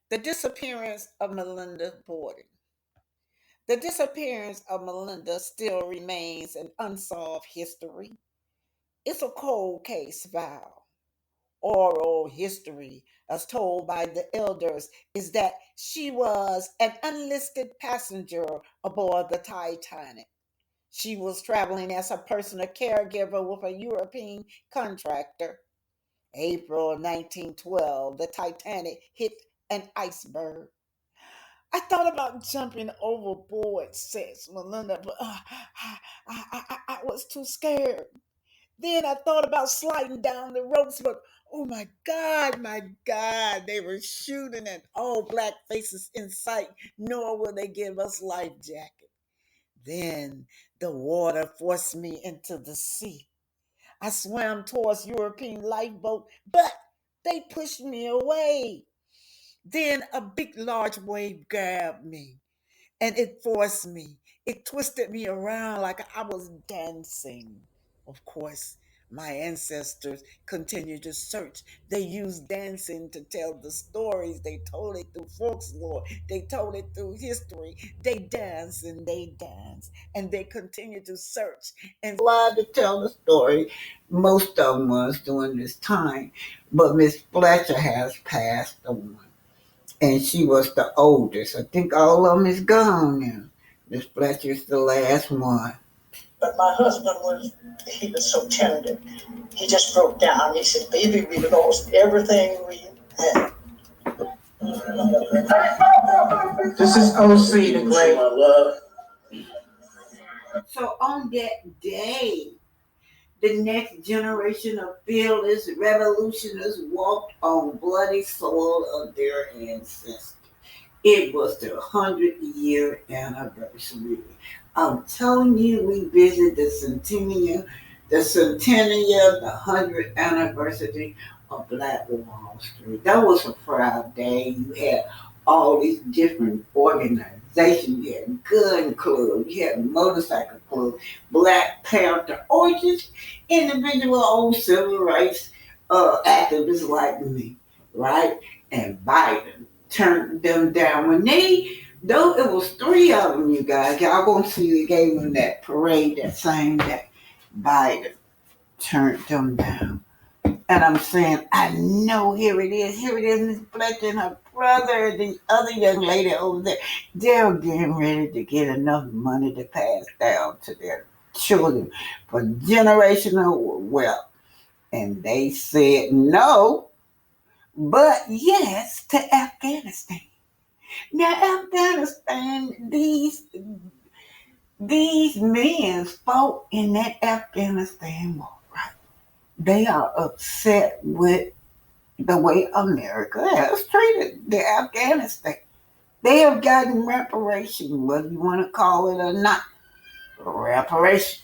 The disappearance of Melinda Borden. The disappearance of Melinda still remains an unsolved history. It's a cold case file. Oral history, as told by the elders, is that she was an unlisted passenger aboard the Titanic. She was traveling as a personal caregiver with a European contractor. April 1912, the Titanic hit an iceberg. I thought about jumping overboard, says Melinda, but I was too scared. Then I thought about sliding down the ropes, but oh my God, they were shooting at all black faces in sight, nor will they give us life jackets. Then the water forced me into the sea. I swam towards European lifeboat, but they pushed me away. Then a big, large wave grabbed me and it forced me. It twisted me around like I was dancing. Of course, my ancestors continued to search. They used dancing to tell the stories. They told it through folklore. They told it through history. They danced and they danced. And they continued to search and allowed to tell the story. Most of them was during this time. But Miss Fletcher has passed on, and she was the oldest. I think all of them is gone now. Miss Fletcher's the last one. But my husband he was so tender. He just broke down. He said, baby, we lost everything we had. This is OC the Great. So on that day, the next generation of fearless revolutionists walked on bloody soil of their ancestors. It was the 100-year anniversary. I'm telling you, we visited the 100th anniversary of Black Wall Street. That was a proud day. You had all these different organizations. You had gun clubs, you had motorcycle clubs, Black Panther, or just individual old civil rights activists like me, right? And Biden turned them down. Though it was three of them, you guys, y'all gonna see they gave them that parade that same day. Biden turned them down. And I'm saying, I know, here it is, Miss Fletcher and her brother, the other young lady over there. They're getting ready to get enough money to pass down to their children for generational wealth. And they said no, but yes to Afghanistan. Now, Afghanistan, these men fought in that Afghanistan war, right? They are upset with the way America has treated the Afghanistan. They have gotten reparation, whether you want to call it or not, reparation.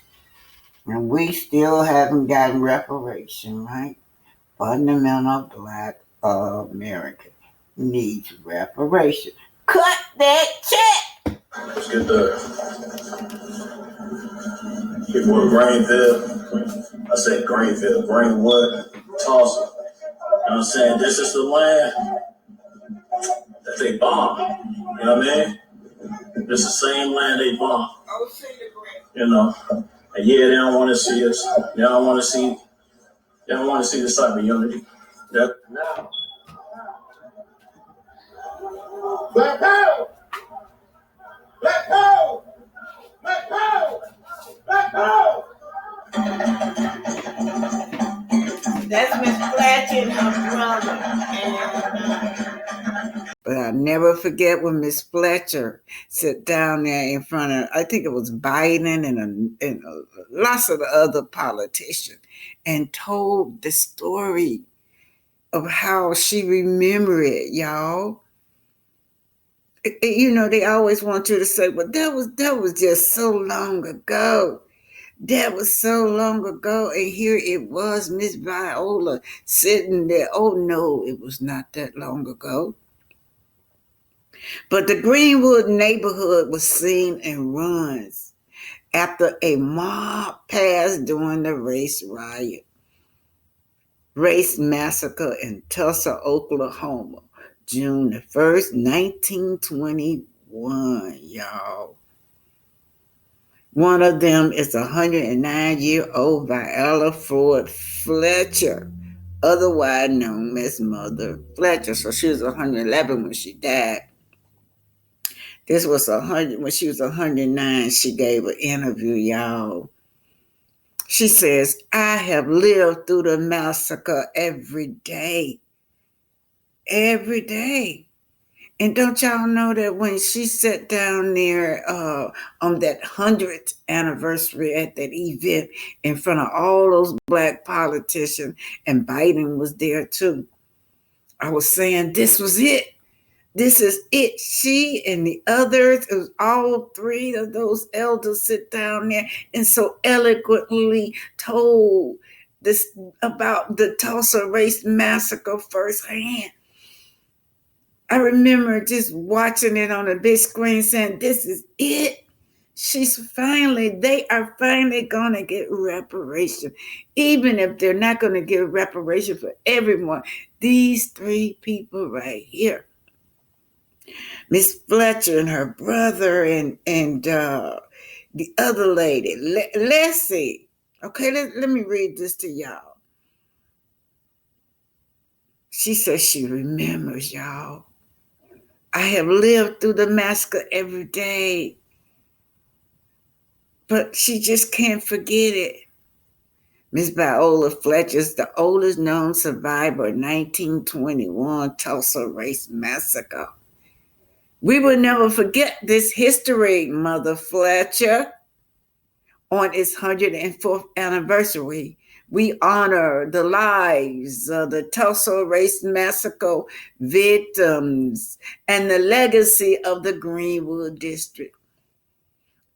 And we still haven't gotten reparation, right? Fundamental Black America needs reparation. Cut that check. Let's get more Grainville. I said Grainville. Grainwood, Tulsa. You know what I'm saying? This is the land that they bombed. You know what I mean? This is the same land they bombed. You know. And yeah, they don't want to see us. They don't want to see this type of unity. That now. Black power! Black power! Black power! Black power! That's Miss Fletcher and her brother. But I'll never forget when Miss Fletcher sat down there in front of, I think it was Biden and lots of the other politicians, and told the story of how she remembered it, y'all. You know, they always want you to say, well, that was just so long ago. That was so long ago. And here it was, Miss Viola sitting there. Oh, no, it was not that long ago. But the Greenwood neighborhood was seen in ruins after a mob passed during the race massacre in Tulsa, Oklahoma. June the 1st, 1921, y'all. One of them is 109-year-old Viola Ford Fletcher, otherwise known as Mother Fletcher. So she was 111 when she died. This was 100 when she was 109. She gave an interview, y'all. She says, "I have lived through the massacre every day, every day." And don't y'all know that when she sat down there on that 100th anniversary at that event in front of all those black politicians, and Biden was there too, I was saying this was it. This is it. She and the others, it was all three of those elders sit down there and so eloquently told this about the Tulsa race massacre firsthand. I remember just watching it on the big screen saying, this is it. They are finally going to get reparation. Even if they're not going to get reparation for everyone, these three people right here, Miss Fletcher and her brother and the other lady, Leslie. Okay, let me read this to y'all. She says she remembers, y'all. "I have lived through the massacre every day, but she just can't forget it." Miss Viola Fletcher is the oldest known survivor of 1921 Tulsa Race Massacre. "We will never forget this history, Mother Fletcher. On its 104th anniversary, we honor the lives of the Tulsa Race Massacre victims and the legacy of the Greenwood District.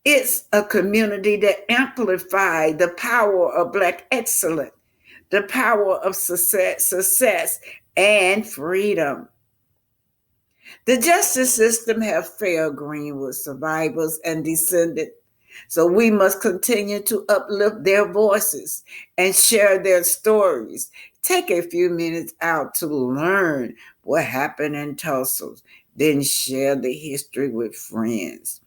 It's a community that amplified the power of Black excellence, the power of success and freedom. The justice system have failed Greenwood survivors and descendants, so we must continue to uplift their voices and share their stories. Take a few minutes out to learn what happened in Tulsa, then share the history with friends."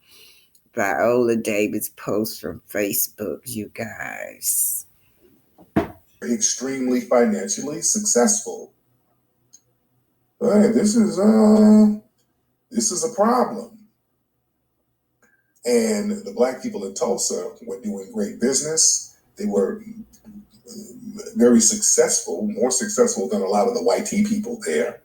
Viola Davis post from Facebook, you guys. Extremely financially successful. Hey, this is a problem. And the black people in Tulsa were doing great business. They were very successful, more successful than a lot of the white people there.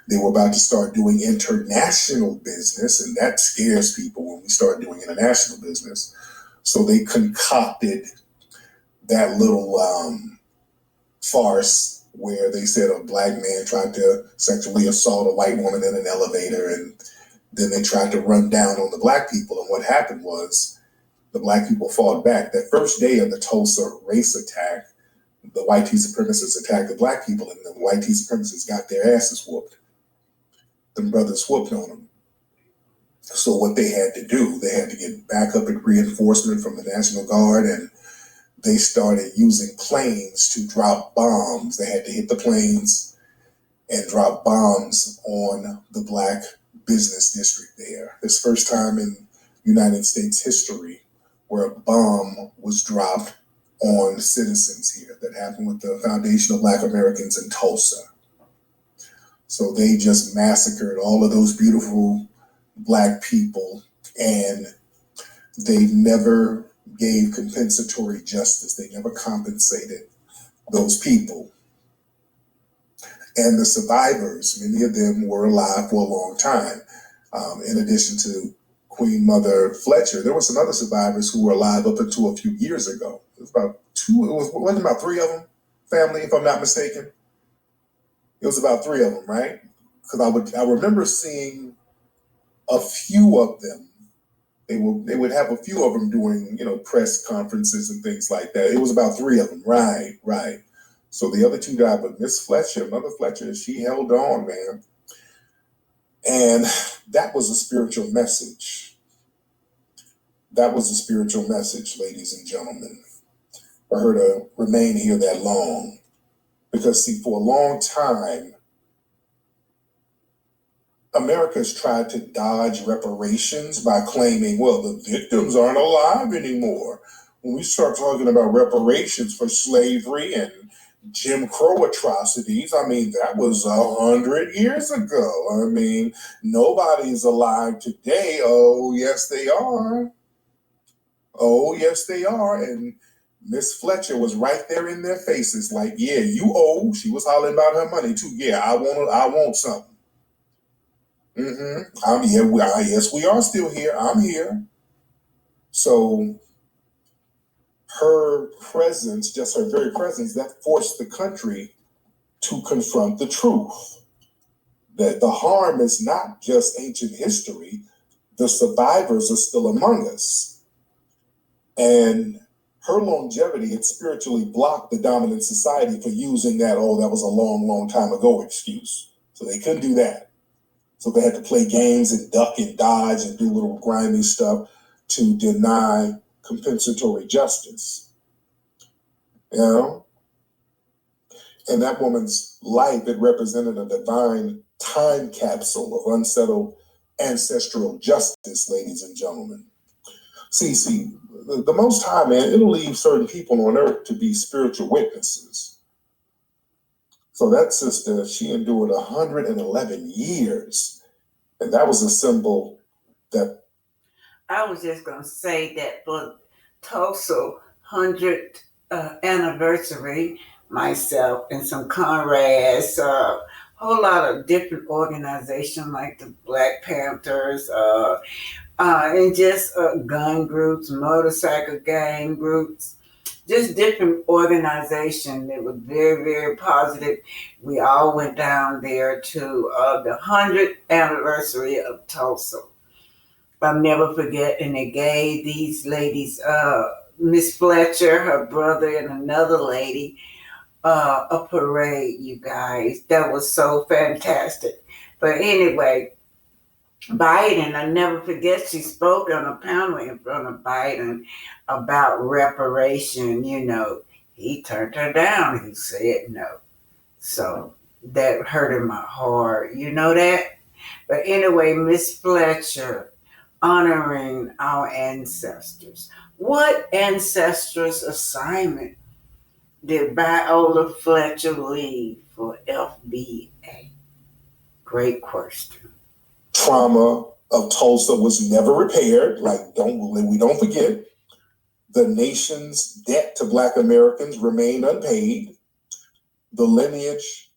They were about to start doing international business, and that scares people when we start doing international business. So they concocted that little farce where they said a black man tried to sexually assault a white woman in an elevator, and then they tried to run down on the black people. And what happened was the black people fought back. That first day of the Tulsa race attack, the white supremacists attacked the black people, and the white supremacists got their asses whooped. Them brothers whooped on them. So what they had to do, they had to get backup and reinforcement from the National Guard, and they started using planes to drop bombs. They had to hit the planes and drop bombs on the black business district there. This first time in United States history where a bomb was dropped on citizens here. That happened with the Foundation of Black Americans in Tulsa. So they just massacred all of those beautiful black people, and they never gave compensatory justice. They never compensated those people. And the survivors, many of them were alive for a long time. In addition to Queen Mother Fletcher, there were some other survivors who were alive up until a few years ago. It was wasn't about three of them, family, if I'm not mistaken. It was about three of them, right? Because I remember seeing a few of them. They would have a few of them doing, press conferences and things like that. It was about three of them, right. So the other two died, but Miss Fletcher, Mother Fletcher, she held on, man. And that was a spiritual message. That was a spiritual message, ladies and gentlemen, for her to remain here that long. Because, see, for a long time, America's tried to dodge reparations by claiming, well, the victims aren't alive anymore. When we start talking about reparations for slavery and Jim Crow atrocities, I mean, that was 100 years ago. I mean, nobody's alive today. Oh, yes, they are. Oh, yes, they are. And Miss Fletcher was right there in their faces, like, yeah, you owe. She was hollering about her money too. Yeah, I want something. I'm here. Yes, we are still here. I'm here. So her presence, just her very presence, that forced the country to confront the truth. That the harm is not just ancient history. The survivors are still among us. And her longevity had spiritually blocked the dominant society for using that, oh, that was a long, long time ago excuse. So they couldn't do that. So they had to play games and duck and dodge and do little grimy stuff to deny compensatory justice. You know? And that woman's life, it represented a divine time capsule of unsettled ancestral justice, ladies and gentlemen. See, the Most High, man, it'll leave certain people on earth to be spiritual witnesses. So that sister, she endured 111 years. And that was a symbol that... I was just going to say that for Tulsa 100th anniversary, myself and some comrades, a whole lot of different organizations like the Black Panthers, and just gun groups, motorcycle gang groups, just different organizations that were very, very positive. We all went down there to the 100th anniversary of Tulsa. I'll never forget, and they gave these ladies, Miss Fletcher, her brother, and another lady, a parade, you guys. That was so fantastic. But anyway, Biden, I never forget, she spoke on a panel in front of Biden about reparation. You know, he turned her down. He said no. So that hurted my heart. You know that? But anyway, Miss Fletcher, honoring our ancestors. What ancestors' assignment did Viola Fletcher leave for FBA? Great question. Trauma of Tulsa was never repaired. We don't forget. The nation's debt to Black Americans remained unpaid. The lineage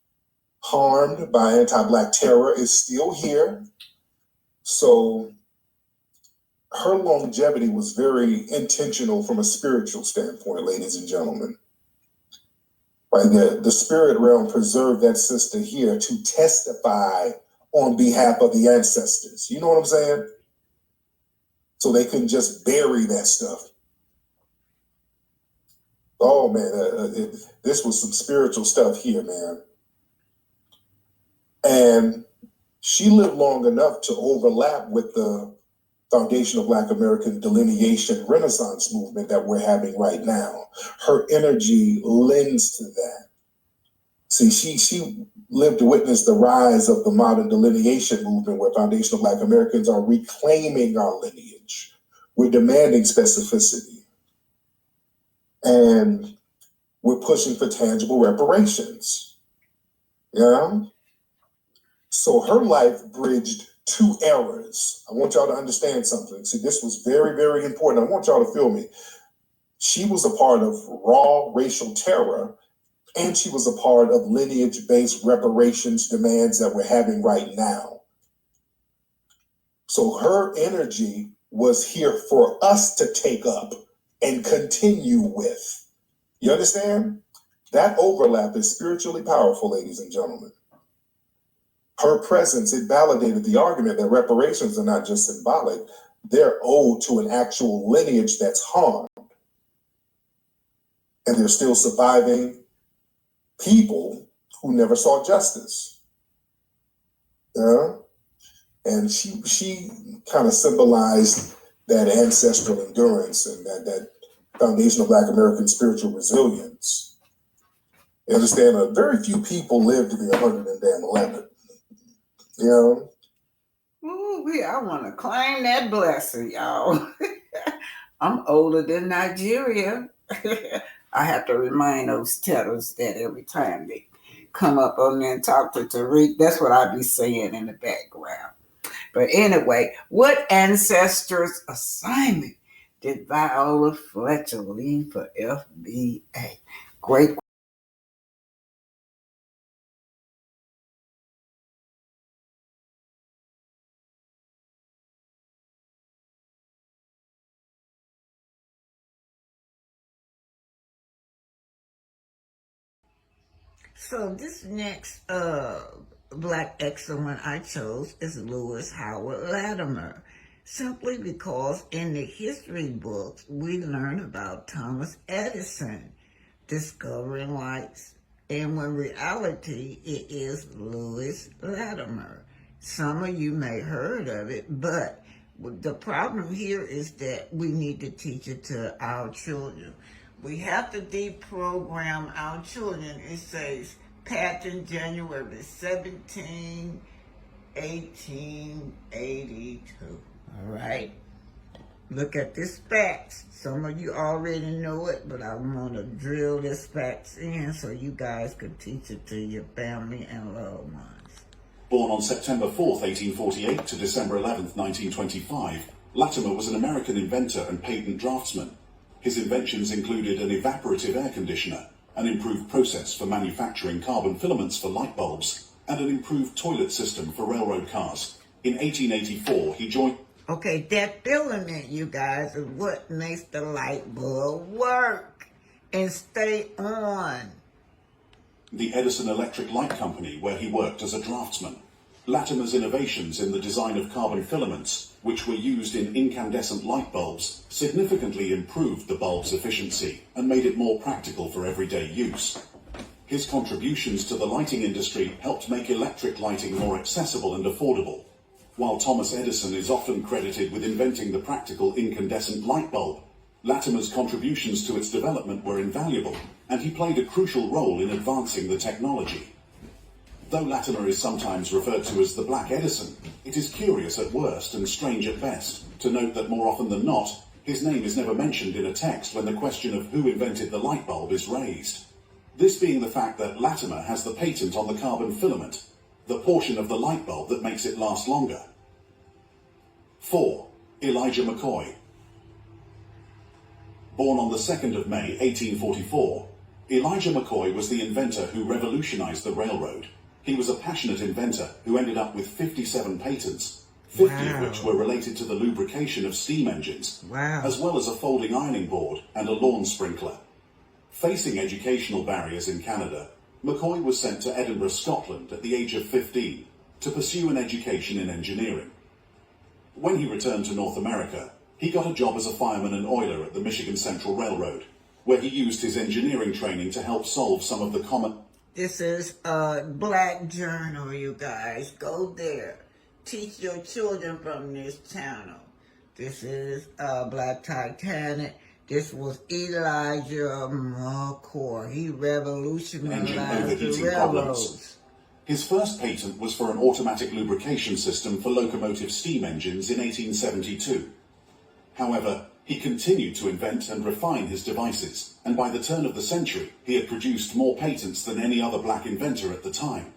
harmed by anti-Black terror is still here. So her longevity was very intentional from a spiritual standpoint, ladies and gentlemen. Right, the spirit realm preserved that sister here to testify on behalf of the ancestors. You know what I'm saying? So they couldn't just bury that stuff. Oh, man, this was some spiritual stuff here, man. And she lived long enough to overlap with the foundational Black American delineation Renaissance movement that we're having right now. Her energy lends to that. See, she lived to witness the rise of the modern delineation movement where foundational Black Americans are reclaiming our lineage. We're demanding specificity. And we're pushing for tangible reparations. Yeah? So her life bridged two eras. I want y'all to understand something. See, this was very, very important. I want y'all to feel me. She was a part of raw racial terror, and she was a part of lineage-based reparations demands that we're having right now. So her energy was here for us to take up and continue with. You understand? That overlap is spiritually powerful, ladies and gentlemen. Her presence, it validated the argument that reparations are not just symbolic, they're owed to an actual lineage that's harmed. And they're still surviving people who never saw justice. Yeah? And she kind of symbolized that ancestral endurance and that foundational Black American spiritual resilience. You understand? Very few people live to be 111. You know? Ooh, I want to claim that blessing, y'all. I'm older than Nigeria. I have to remind those tellers that every time they come up on there and talk to Tariq. That's what I be saying in the background. But anyway, what ancestors' assignment did Viola Fletcher leave for FBA? Great. So this next black excellent I chose is Lewis Howard Latimer, simply because in the history books we learn about Thomas Edison discovering lights, and when reality it is Lewis Latimer. Some of you may heard of it, but the problem here is that we need to teach it to our children. We have to deprogram our children. It says patent January 17, 1882. All right. Look at this facts. Some of you already know it, but I want to drill this facts in so you guys can teach it to your family and loved ones. Born on September 4th, 1848 to December 11th, 1925, Latimer was an American inventor and patent draftsman. His inventions included an evaporative air conditioner, an improved process for manufacturing carbon filaments for light bulbs, and an improved toilet system for railroad cars. In 1884, he joined... Okay, that filament, you guys, is what makes the light bulb work and stay on. the Edison Electric Light Company, where he worked as a draftsman. Latimer's innovations in the design of carbon filaments, which were used in incandescent light bulbs, significantly improved the bulb's efficiency and made it more practical for everyday use. His contributions to the lighting industry helped make electric lighting more accessible and affordable. While Thomas Edison is often credited with inventing the practical incandescent light bulb, Latimer's contributions to its development were invaluable, and he played a crucial role in advancing the technology. Though Latimer is sometimes referred to as the Black Edison, it is curious at worst and strange at best to note that more often than not, his name is never mentioned in a text when the question of who invented the light bulb is raised. This being the fact that Latimer has the patent on the carbon filament, the portion of the light bulb that makes it last longer. 4. Elijah McCoy. Born on the 2nd of May, 1844, Elijah McCoy was the inventor who revolutionized the railroad. He was a passionate inventor who ended up with 57 patents, 50 of which were related to the lubrication of steam engines, as well as a folding ironing board and a lawn sprinkler. Facing educational barriers in Canada, McCoy was sent to Edinburgh, Scotland at the age of 15 to pursue an education in engineering. When he returned to North America, he got a job as a fireman and oiler at the Michigan Central Railroad, where he used his engineering training to help solve some of the common... This is a Black Journal, you guys. Go there. Teach your children from this channel. This is Black Titanic. This was Elijah McCoy. He revolutionized the railroads. His first patent was for an automatic lubrication system for locomotive steam engines in 1872. However, he continued to invent and refine his devices, and by the turn of the century, he had produced more patents than any other black inventor at the time.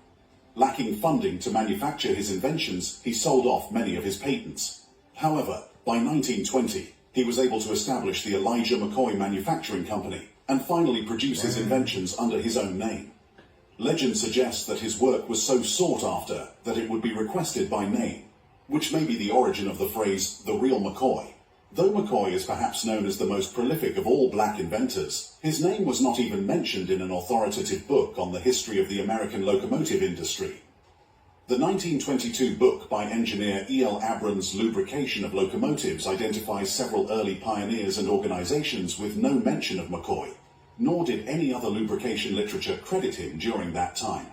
Lacking funding to manufacture his inventions, he sold off many of his patents. However, by 1920, he was able to establish the Elijah McCoy Manufacturing Company and finally produce his inventions under his own name. Legend suggests that his work was so sought after that it would be requested by name, which may be the origin of the phrase, the real McCoy. Though McCoy is perhaps known as the most prolific of all black inventors, his name was not even mentioned in an authoritative book on the history of the American locomotive industry. The 1922 book by engineer E.L. Abrams' Lubrication of Locomotives identifies several early pioneers and organizations with no mention of McCoy, nor did any other lubrication literature credit him during that time.